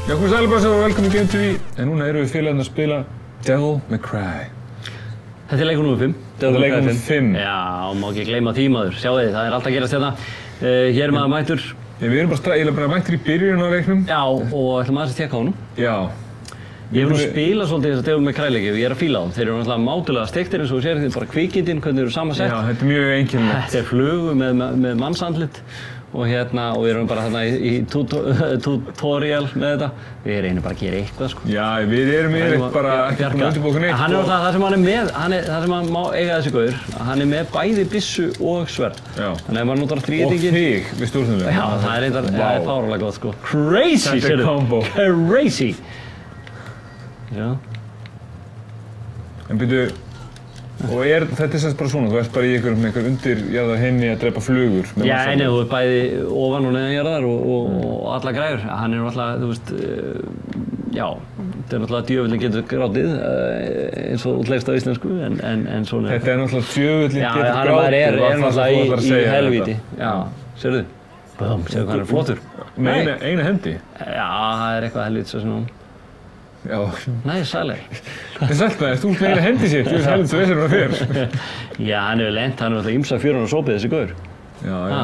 Já, hvað sælir bara og velkomin í Game TV. En núna erum við félagarnir að spila Devil May Cry. Þetta er leikur númer 5. Þetta er leikur númer 5. Já, má ekki gleyma því maður. Sjáu þið, það er alltaf að gerast hérna. Hér er maður mættur. Við erum bara mættur í byrjun á leiknum. Já, og ætlum aðeins að tekka á honum. Já. Ég hef nú spilað svolítið þess að Devil May Cry leiki og ég er að fíla á þeim. Þeir eru náttúrulega mátulega steiktir eins og þú sér því bara kvikindin, hvernig þeir eru samansett. Já, þetta er mjög einkennilegt. Þetta er flugu með mannsandlit. Og við erum bara þarna í tutorial með þetta. Við reynum bara að gera eitthvað, sko. Já, við erum yfirleitt bara ekkert með undirbókun eitt. Hann er alltaf það sem hann er með, það sem hann má eiga þessi gaur, hann er með bæði byssu og sverð. Já. Þannig ef maður notar þríhyrninginn. Og þig við stjórnum við. Já, það er reyndar fáránlega gott, sko. Crazy, þetta er combo. Crazy. Já. En byrju, og þetta er semst bara svona, þú ert bara í einhver undirjarðar heimi að drepa flugur. Já, en þú ert bæði ofan og neðanjarðar og alla græður. Hann er náttúrulega, þú veist, já, þetta er náttúrulega djöfullin getur grátið, eins og útlegst á íslensku, en svona. Þetta er náttúrulega djöfullin getur grátið. Já, hann er náttúrulega í helvíti. Já, sérðu? Bum, sérðu hvað hann er flottur. Með eina hendi? Já, það er eitthvað helvíti svo sem hún. Já. Nei, sælir. Það er sælt með þér, þú meira hendi sér, þú veist helvits að veist fyrir. Já, hann hefur lent, hann er alltaf ýmsa fjörun og sopið þessi gaur. Já, já.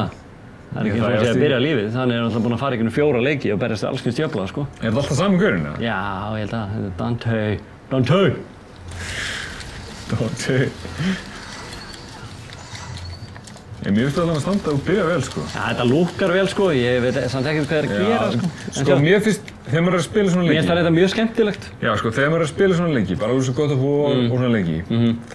Það er ekki eins og að byrja lífið, hann er alltaf búinn að fara í 4 leiki og berjast alls kyns djöfla, sko. Er þetta alltaf saman gaurinn, eða? Já, ég held að, þetta er Dante. Mér finnst það að standa og byrja vel, sko. Já, þetta lúkkar vel, sko, ég veit samt ekki hvað það er að gera, sko. Sko, mér finnst, þegar maður er að spila svona leiki. Mér finnst það þetta mjög skemmtilegt. Já, sko, þegar maður er að spila svona leiki, bara úr svo gott að búa og svona leiki,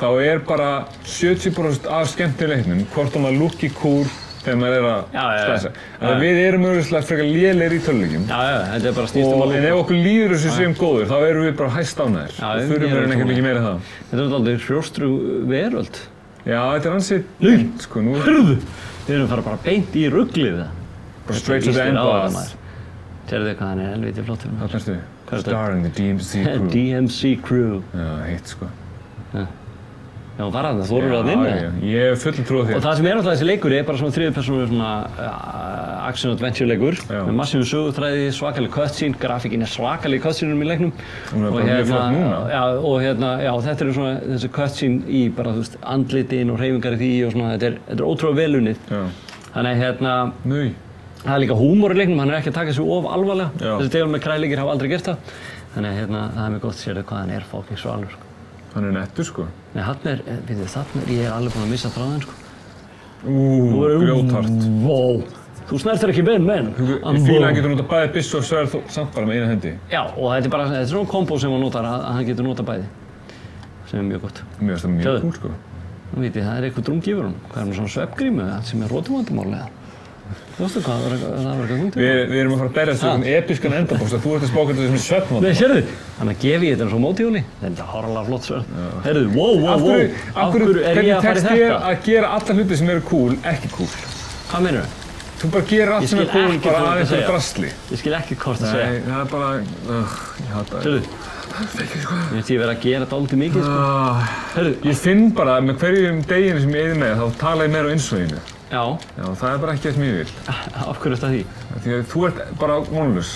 þá er bara 70% af skemmtileiknum, hvort að maður lúkki cool þegar maður er að slæsa. Þannig að við erum auðvitað frekar lélegir í töluleikjum. Já, þetta er bara snýst um að lúkka. En ef okkur líður þessu sem góður, þá erum við bara hæstánægðir. Við þurfum ekkert mikið meira það. Þetta er aldrei hrjóstrug veröld. Já, þetta er ansið dýrt, sko, nú. Hörðu! Við erum fara bara beint í ruglið það. Bara straight to the end boss. Sérðu hvað hann er helviti flottur. Það fannstu? Starring the DMC crew. DMC crew. Já, heitt, sko. Já, hún var að það, þú voru að vinna. Já, ég hef full trú á þér. Og það sem er alltaf þessi leikur er bara svona þriðju svona action-adventure leikur með massífu sögutræði, svakaleg cutscene, grafíkin er svakaleg í cutsceneum í leiknum. Hún er bara mjög flott núna. Já, og þetta er svona þessi cutscene í bara, þú veist, andlitin og hreyfingar í því og svona, þetta er ótrúlega vel unnið. Þannig það er líka húmor í leiknum, hann er ekki að taka sig of alvarlega. Þessi Devil May Cry leikir hafa aldrei gert það. Þannig það er mjög gott að sér hvað hann er fucking svalur. Hann er nettur, sko. Nei, ég er alveg búinn að missa þráðinn, sko. Grjóthart. Wow. Þú snertir ekki menn. Ég fíla að hann getur notað bæði byssu og sverð samt bara með eina hendi. Já, og þetta er svona kombo sem hann notar, að hann getur notað bæði. Sem er mjög gott. Mér finnst það mjög cool, sko. Nú veit ég, það er eitthvað drungifur honum. Hvað er hann svona svefngrímu sem er rótumvandamál, eða? Þú veistu hvað, það var eitthvað þungt. Við erum að fara að berjast um episkan endaboss að þú ert að spáka þetta sem er svefnvandamál. Nei, sérðu, þannig að gefi ég þetta svo móti í honi. Þetta er hárlega flott svefn. Herðu, wow. Af hverju er ég að fara í þetta? Hvernig tekst þér að gera alla hluti sem eru cool, ekki cool? Hvað meinarðu? Þú bara gerir allt sem er cool bara að einhverju drasli. Ég skil ekki hvort að segja. Nei, það er bara, ég hata það. Sérðu, ég finnst ég verið að gera dálítið mikið, sko. Herðu, ég finn bara með hverjum deginu sem ég eyði með, þá tala ég meira á innsoginu. Já, það er bara ekki það sem ég vil. Af hverju er það því? Því að þú ert bara vonlaus.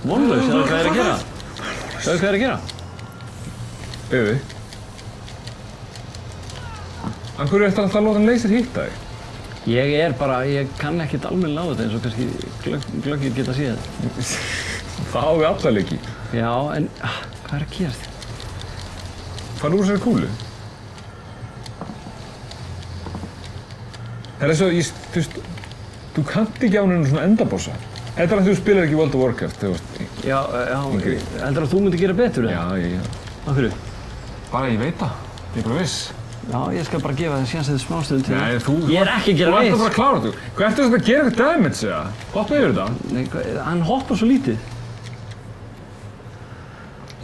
Vonlaus? Sjáðu hvað er að gera? Sjáðu hvað er að gera? Auðvitað. Af hverju ertu alltaf að láta hann leysir hitta þig? Ég kann ekkert almennilega á þetta eins og kannski glöggir geta séð. Það á við alla leiki. Já, en hvað er að gerast? Fara úr þessari kúlu. Það er eins og, þú kannt ekki á henni svona endabossa. Þetta er að þú spilar ekki World of Warcraft, þú veist. Já, heldur að þú myndir gera betur, eða? Já. Af hverju? Bara, ég veit það. Ég er bara viss. Já, ég skal bara gefa það síðan smástöðum til. Nei, ég er ekki að gera viss. Þú ert bara að klára þú. Hvað ertu að gera eitthvað damage, eða? Hoppa yfir þetta. Nei, hann hoppar svo lítið.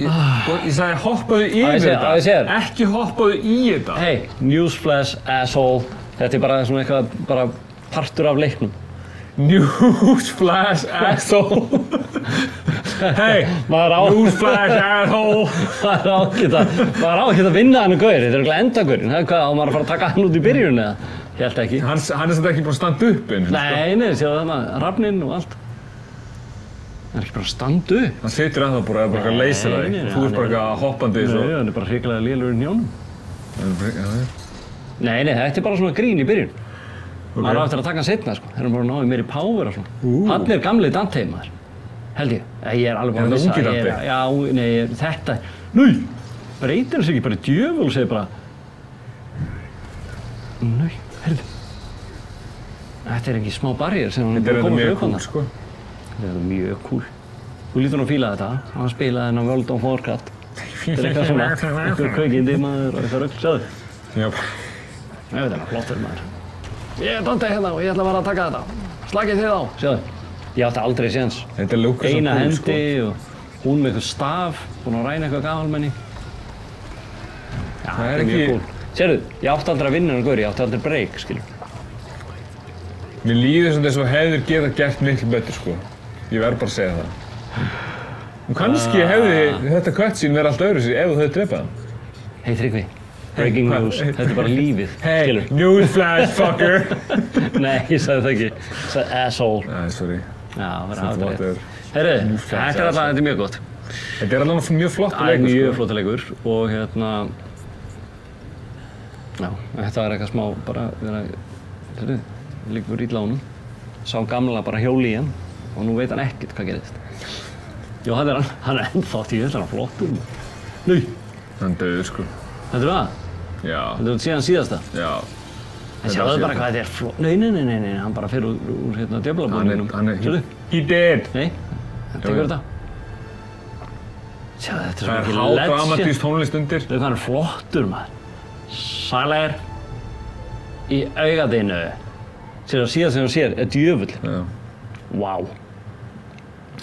Ég sagði hoppaðu yfir þetta. Ekki hoppaðu í þetta. Hey, newsflash, asshole. Þetta er bara svona eitthvað, bara partur af leiknum. Newsflash, asshole. Hey, newsflash, asshole. Maður á ekki að vinna hann gaur, þetta er eitthvað endagurinn. Hvað, á maður að fara að taka hann út í byrjun eða? Ég held ekki. Hann er samt ekki búinn að standa upp eins. Nei, sjáðu það maður, rafninn og allt. Það ekki bara að standa upp. Hann situr ennþá bara, eða bara eitthvað leysir það þig. Þú ert bara eitthvað hoppandi svo. Nei, hann bara hrikalega lélegur í hnjánum. Nei, þetta bara svona grín í byrjun. Maður á eftir að taka hann seinna, sko. Þeir bara náðu meiri power og svona. Hann gamli Dante, maður. Held ég. Ég alveg bara að missa. Er þetta ungi Dante? Já, nei, þetta. Nei! Breytir þessi ekki bara í djöful og segir bara. Nei, heyrðu. Þetta ekki smá barrier sem hann er komið mjög cool, sko. Þetta er mjög cool. Þú lítur að fíla þetta. Hann spilaði hennar World of Warcraft. Þetta eitthvað svona, eitthvað kveikindi maður og eitthvað rugl, sjáðu. Já. Ég veit það, flottur maður. Ég Dante hérna og ég ætla bara að taka þetta. Slakið þið á, sjáðu. Ég átti aldrei séns. Þetta lúkar svo cool, sko. Eina hendi og hún með eitthvað staf, búin að ræna eitthvað gamalmenni. Já, þetta er mjög cool. Sérðu, ég átti aldrei að vinna hennar gaur, ég átti aldrei break, skilur. Mér líður svona þess að hefðir geta gert miklu betur, sko. Ég verð bara að segja það. Og kannski hefði þetta cutscene verið allt öðru sér ef þú hefði drepað hann. Hey Tryggvi, breaking news, þetta er bara lífið, skilur. Hey, newsflash, fucker! Nei, ég sagði það ekki. Ég sagði asshole. Nei, sorry. Já, verður að hafa þetta rétt. Heyrðu, þetta er mjög gott. Þetta er alveg mjög flottur leikur, sko. Mjög flottur leikur og hérna... Já, þetta var eitthvað smá bara, heyrðu, liggur illa á honum. Sá gamla bara hjóli í hann og nú veit hann ekkert hvað gerist. Jó, hann er ennþá tíu, þetta er hann flottur. Nei! Hann döður, sko. Þetta er það? Já. Þetta er síðan síðasta? Já. En sjáðu bara hvað þetta er flott. Nei, hann bara fer úr hérna djöflabúningnum. Sjáðu? He did! Nei, hann tekur þetta. Sjáðu, þetta er svo mikið legend. Það er hádramatísk tónlist undir. Þú veist hvað hann er flottur, maður. Sælir í augaðinu. Síðan sem hann sér er djöfull. Já. Vá.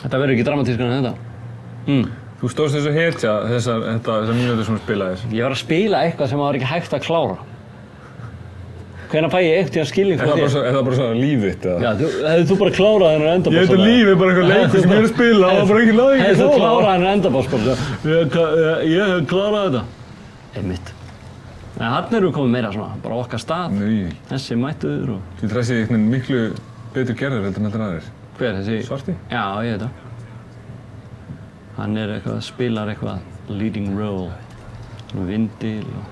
Þetta verður ekki dramatískar en þetta. Þú stóðst þessu hetja þessar mínútur sem þú spilaðir. Ég var að spila eitthvað sem var ekki hægt að klára. Hvenær fæ ég eitt í að skilning frá þér? Er það bara svona lífitt, eða? Já, hefði þú bara klárað hennar endaboss? Ég veit að lífið er bara eitthvað leikur sem ég er að spila og það bara ekki laði ekki að klára. Hefði þú klárað hennar endaboss bara? Ég hef klárað þetta. Einmitt. En hann erum við komið meira svona, bara okkar stað. Þessi mættuður og... Því þessi er einhvern miklu betur gerður heldur en aðrir. Hver, þessi? Svarti? Já, ég veit það. Hann er eitthvað, spilar eitthvað leading role. Svona vindil og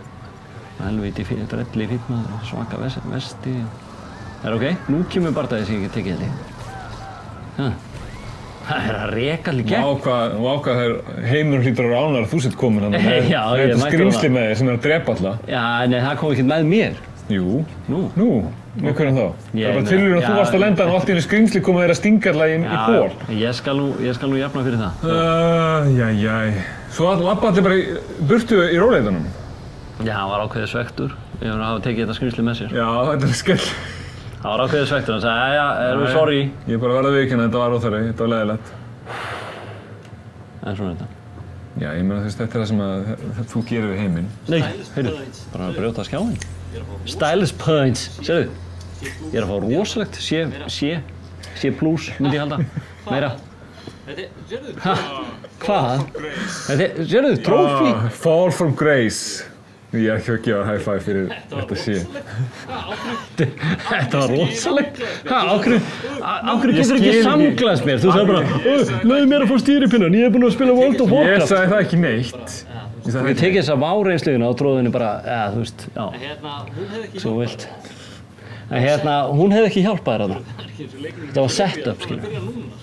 helviti drelli fínmaður og svaka vesti. Það er ok, nú kemur bardagið sem ég get tekið þetta. Það er að reka allir gegn. Og ákvað þegar heimur hlýtur að ránar að þú sett komin hann með þetta skrýmsli með þér sem er að drepa alla. Já, nei, það kom ekki með mér. Jú. Nú, með hvernig þá? Það er bara tilvíðan að þú varst að lenda og allt í einu skrýmsli komið þér að stinga alla í hól. Ég skal nú jafna fyrir það. Jæjæj. Svo labba allir bara burtu í róleitunum. Já, hann var ákveðið svektur. Ég var að hafa tekið þetta skrýmsli með sér. Já, þetta er skell. Það var ákveðið svektur. Hann sagði, erum við sorry. Ég er bara verið að viðurkenna, þetta var óþarfi. Þetta var leiðilegt. En svona þetta. Já, ég meina þetta er það sem þú gerir við heiminn. Nei, heyrðu. Bara að brjóta skjáinn. Stylus points. Sérðu, ég er að fá rosalegt C+, myndi ég halda. Meira. Hvað? Sérðu, trophy. Fall from grace. Ég er ekki að gefa high five fyrir þetta sé. Þetta var rosalegt. Ákveður getur ekki samglaðst mér. Þú sagði bara, leiði mér að fá stýripinnan, ég er búinn að spila World of Warcraft. Ég sagði það ekki neitt. Ég tekið þessa váreynsluðina og tróði henni bara, þú veist, já, svo vilt. En hún hefði ekki hjálpað þér þarna. Þetta var set-up, skilja.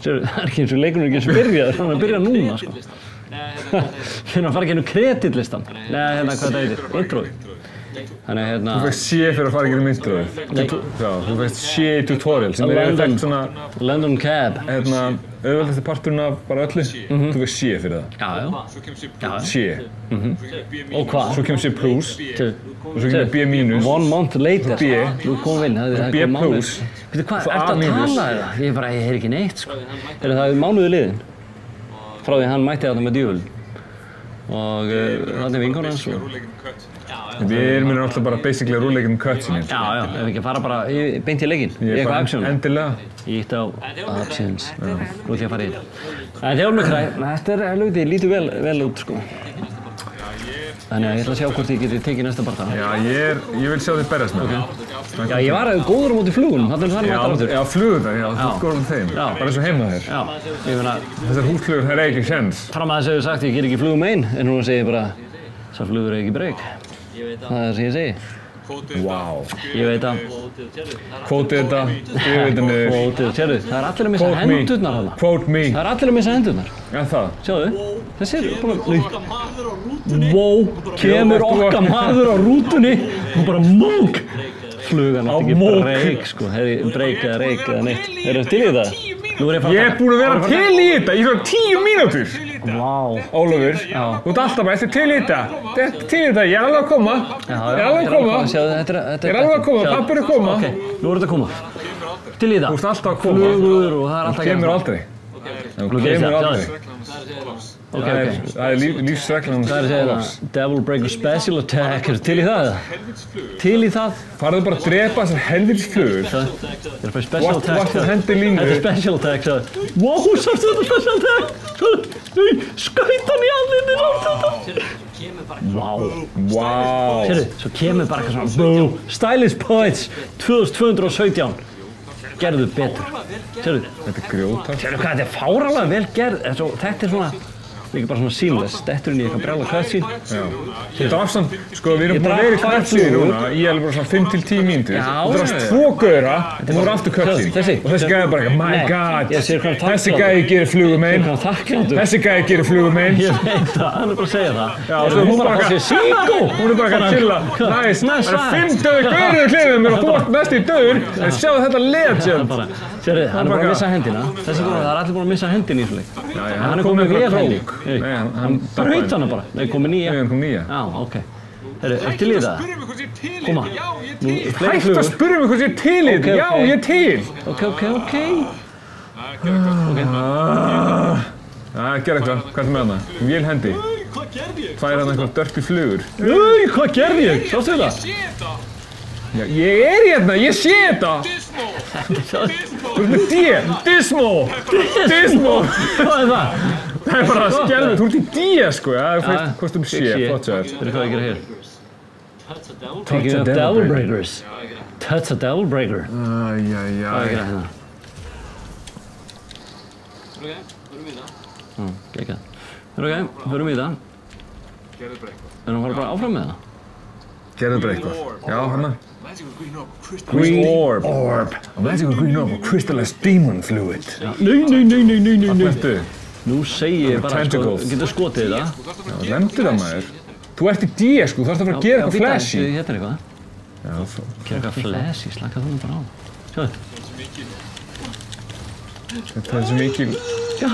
Það er ekki eins og leikurinn ekki eins og byrjaður, hann er að byrja núna, sko. Fyrir að fara ekki inn á kreditlistan. Nei, hvað það heitir? Introið. Þannig Þú fækst C fyrir að fara ekki inn á introið. Nei. Já, þú fækst C í tutorial sem er þekkt svona... London Cab. Auðveldasti parturinn af bara öllu. Þú fækst C fyrir það. Já. C. Og hvað? Svo kemur C+. Og svo kemur B-. 1 month later. B. Þú kom inn. B+. Veitu hvað, ertu að tala eða? Ég heyr ekki neitt, sko. Það er mánuði liðinn. Frá því hann mætti þarna með djöful. Og það er vinkona hans og... Við erum alltaf bara basically að rúleika cutscene. Já, ef við ekki fara bara beint í leikinn. Í eitthvað action. Endilega. Ég ítti á actions. Nú ætlum ég að fara í þetta. En Devil May Cry, þetta er helviti, lítur vel út, sko. Þannig að ég ætla að sjá hvort ég geti tekið næsta barndag. Já, ég vil sjá þig berjast með það. Já, ég var góður á móti flugunum, þannig að það er aftur. Já, flugurnar, já, þú ert góður með þeim. Já. Bara eins og heima þér. Já, ég meina... Þessar húsflugur, það ekki séns. Fram að þess hefur sagt, ég ger ekki flugum einn, en núna segir ég bara, þessar flugur ekki breyk. Það sem ég segi. Vá. Ég veit að... Kvótið þetta, yfirvitinu. Kvótið, sérðu, það er allir að missa hendurnar þarna. Quote me. Það er allir að missa hendurnar. Já, það. Sjáðu, þessi er bara... Wow, kemur okkar maður á rútunni og bara mók. Flugan átti ekki breyk, sko. Breyk eða reik eða neitt. Eru þið til í þetta? Ég er búinn að vera til í þetta í svona 10 mínútur. Vá. Ólafur, þú ert alltaf bara, til í þetta. Til í þetta, ég er alveg að koma. Ég er alveg að koma. Ég er alveg að koma, pabbi er að koma. Ok, nú er þetta að koma. Til í þetta. Þú ert alltaf að koma. Flugur og það er alltaf að gera. Þú kemur aldrei. Þú kemur aldrei. Ok. Það er lífsreglan. Það er að segja það. Devil Breaker Special Attack. Er til í það eða? Til í það? Farðu bara að drepa þessar helvítisflugur. Það er bara Special Attack. Þú hendir línu. Þetta er Special Attack, sagði. Wow, sástu þetta Special Attack? Skaut hann í andlitið á þetta. Vá. Sérðu, svo kemur bara eitthvað svona boom. Stylist Points 2217. Gerðu betur. Sérðu. Þetta er grjótart. Sérðu hvað, þetta er fáralega vel gerð. Þetta er svona, líka bara svona seamless. Dettur inn í eitthvað brjála cutscene. Já. Þetta var samt, sko við erum búin að vera í cutscene núna í alveg bara svona 5 til 10 mínútur. Já. Og það var 2 gauðra og það voru aftur cutscene. Þessi. Og þessi gæði bara eitthvað, my god. Þessi gæði gerir flugumein. Þessi gæði gerir flugumein. Ég veit það, hann er bara að segja það. Já, og svo hún bara eitthvað, hún er bara eitthvað að chilla. Næs, það er 5 döður gauðir í hliðum mér og þú ert mest í döður. En sjáðu þetta legend. Sérðu, hann er bara að missa hendina. Þessi góða, það er allir búin að missa hendina í svo leik. Já, hann er komið með krók. Hann braut hana bara. Nei, komið nýja. Nei, hann kom nýja. Já, ok. Herru, til í það? Koma. Hættu að spyrja mig hvort ég er til í þetta. Já, ég er til. Ok. Gerð eitthvað. Hvað er með hana? Vél hendi. Hvað er hann eitthvað dörpi flugur? Hvað gerði ég? Sástu það? Já, ég er hérna, ég sé þetta! Þú ert með D! Dismo! Hvað er það? Það er bara skelfið, þú ert í D sko, já, þú fæst kostum C, flott sér. Þetta er hvað ég gera hér. Taking up Devil Breakers. Touch a Devil Breaker. Hvað er ég gera hérna? Gekka. Ok, förum í það. Erum við að fara bara áfram með það? Gerðu bara eitthvað. Já, hérna. Green Orb. Magical Green Orb og Crystallized Demon Fluid. Nei. Hvað ertu? Nú segi ég bara, sko, getur skotið það. Já, lemdu það maður. Þú ert í D, sko, þú þarfst að fara að gera eitthvað flashy. Hérna er eitthvað. Já, gera eitthvað flashy, slaka þú bara á. Sjáðu. Þetta er svo mikil... Já.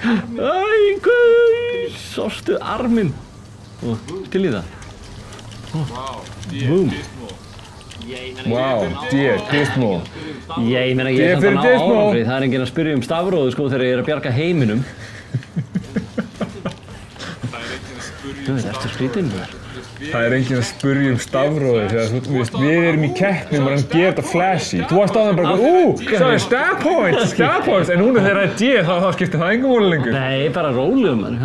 Æ, sástu arminn. Og til í það. Boom. Wow, Dismo. Ég meina ég er samt að ná árangri. Það er enginn að spyrja stafróðu sko þegar ég er að bjarga heiminum. Þú veit, eftir skrítinn þar. Það er enginn að spyrja stafróðu þegar við erum í keppnum og hann gerir þetta flashy. Þú varst á þeim bara, sorry, stab points, en núna þegar það er D þá skiptir það engum máli lengur. Nei, bara rólegum mann,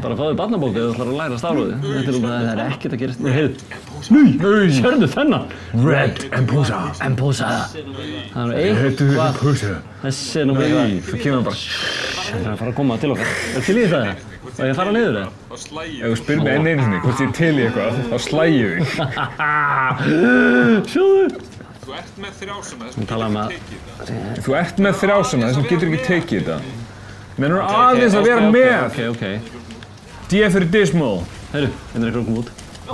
bara fáðu barnabók eða þú ætlar að læra stafróðu. Það er ekkert að gerast. Nei, sérðu þennan? Red Emposa. Það er eitthvað. Þessi er nú með það. Svo kemur bara. Það er að fara að koma til okkar. Er til í það? Og ég að fara niður það? Ef þú spyrir mig enn einu sinni hvort ég er til í eitthvað, þá slægi ég þig. Sjáðu. Þú ert með 3 svona Hún talaði með Þú ert með 3 svona þessum getur ekki tekið þetta. Mennur aðeins að vera með. Ok. D fyrir Dismo. Heyrðu, hérna er eitthvað út. B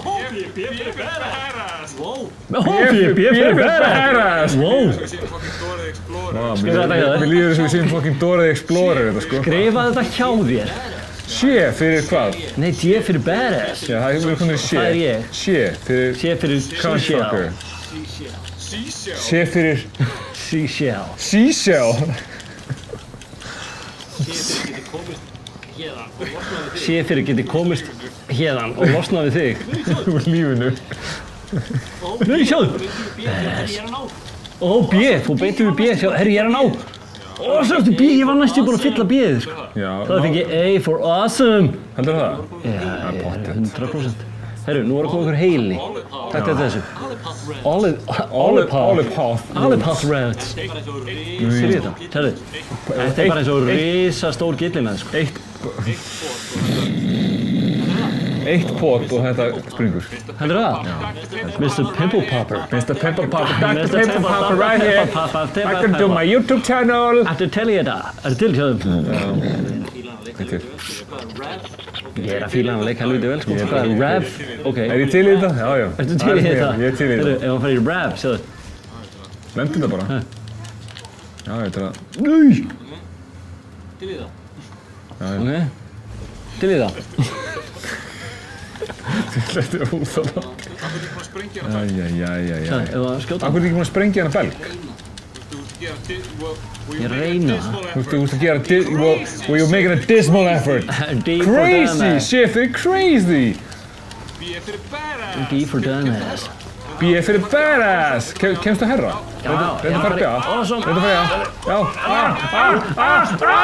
fyrir badass! Wow! B fyrir badass! Wow! Mér líður þess að við séum fucking Dora the Explorer þetta sko. Skrifa þetta hjá þér. C fyrir hvað? Nei, D fyrir badass. Já, það er komið í C. Það er ég. C fyrir Seashell. C fyrir Seashell. Seashell? C fyrir geti komist hérðan og losna við þig. Úr lífinu. Nei, sjáðu. Ó, B, þú beintir við B. Herri, ég er að ná. Ó, sjáðu, B, ég var næstu búin að fylla B-ið, sko. Já. Það fengi A for awesome. Heldur það? Já, 100%. Herru, nú er að koma ykkur heili. Takk til þessu. Olipop Reds. Sér þetta? Sérðu? Þetta er bara eins og risastór gyllinæð, sko. Eitt pot og þetta springur. Heldur það? Mr. Pimple Popper. Mr. Pimple Popper. Dr. Pimple Popper right here. I can do my YouTube channel. Ertu til í þetta? Ertu til hjá þeim? Þetta Ég að fíla hann að leika helviti vel, sko. Hvað er Rev? Ok. ég til í þetta? Já, já. Ertu til í þetta? Ég til í Herru, þetta. ef hann fær í Rev, sjáðu. Lendi þetta bara. Já, þetta er að... Til í það. Ok. Til í það. Þetta er óþátt. Akkur ekki búin að sprengja hana belg. Æjæjæjæjæ. Sjáðu, ef það skjóta. Akkur er ekki búin að sprengja hana belg? Ég reyna. Þú ert að gera... Well, you're making a dismal effort. Crazy! Shit, they're crazy! B fyrir badass. D for dumbass. B fyrir badass! Kemstu herra? Reyndu að fara B. Awesome. Reyndu að fara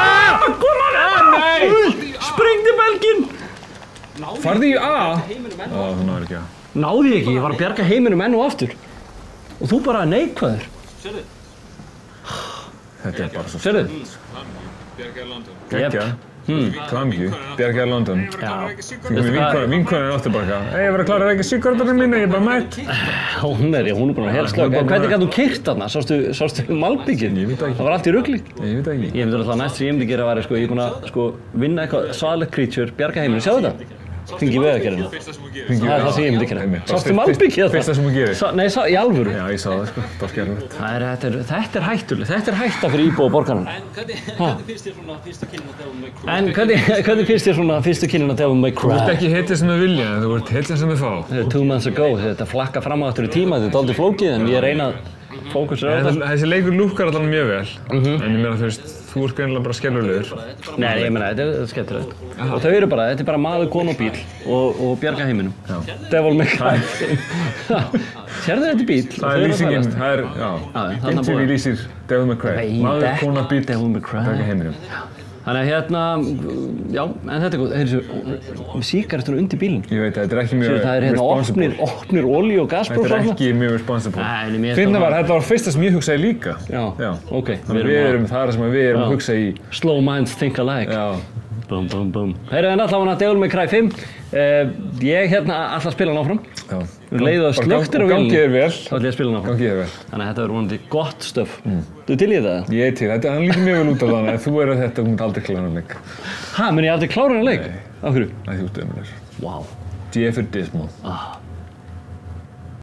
A. Nei! Sprengdi belginn! Farði í A? Þú náður ekki A. Náði ég ekki, ég var að bjarga heiminum enn og aftur. Og þú bara neikvæður. Sérðu? Þetta er bara svo... Sérðu? Bjargaði London. Gekkja. Klamgi. Bjargaði London. Vinkonin áttu bara eitthvað. Ég var að klára að reykja sígarettunum mínu, ég er bara mætt. Hún er búin að helst lög. En hvernig gæti þú keyrt þarna? Sástu malbygginn? Ég veit það ekki. Það var allt í rugli. Ég veit það ekki. Ég myndi alltaf næst sem ég myndi gera væri, ég er búin að vinna eitthvað svaðalegt creature, bjarga heiminum. Sjáðu þetta? Hringi í Vegagerðina. Fyrsta sem hún gerir. Það er það sem ég myndi gera. Sástu malbyggið þetta? Fyrsta sem hún gerir. Nei, í alvöru. Já, ég sá það sko. Það var skelfilegt. Þetta er hættulegt. Þetta er hætta fyrir íbúa borgarinnar. Hvernig finnst þér svona fyrstu kynning að Devil May Cry? En hvernig finnst þér svona fyrstu kynnin að Devil May Þú ert Cry? ekki hetja sem þau vilja, þú ert hetja sem þau fá. Þetta er 2 months ago, þetta flakka fram á aftur í tíma, þetta er dálítið flókið en ég reyna að fókusera á þetta. Þessi leikur lúkkar allan mjög vel, en ég meina þú veist, þú ert greinilega bara skelfilegur. Nei, ég meina, þetta er skemmtilegt. Og þau eru bara, þetta er bara maður, konu og bíl og bjarga heiminum. Devil May Cry. Sérðu þetta bíl? Það er lýsingin, það er, já, interview lýsir Devil May Cry. Maður, kona, bíl, Devil May Cry. bjarga heiminum. Þannig að hérna, já, en þetta er góð, heyrðu, sígarettur undir bílinn. Ég veit, þetta er ekki mjög Það er hérna responsible. opnir olíu og gaspróf. Þetta er ekki mjög responsible. Nei, mér Finna var, þetta var fyrsta sem ég hugsaði líka. Já, ok. Þannig það er sem við erum að hugsa í. Slow minds think alike. Já. Bum, bum, bum. Heyrðu, en allavega Devil May Cry 5. Ég hérna alltaf að spila hann áfram. Já. Leiðu að slöktir á Gangi þér vel. Þá ætlum ég að spila hann áfram. Gangi þér vel. Þannig að þetta verður vonandi gott stöf. Þú til í það? Ég er til, hann lítur mjög vel út af þannig að þú eru þetta, hún aldrei klára hann leik. Ha, mun ég aldrei klára hann leik? Af hverju? Það er því út ömurlegur. Vá. D fyrir dismal.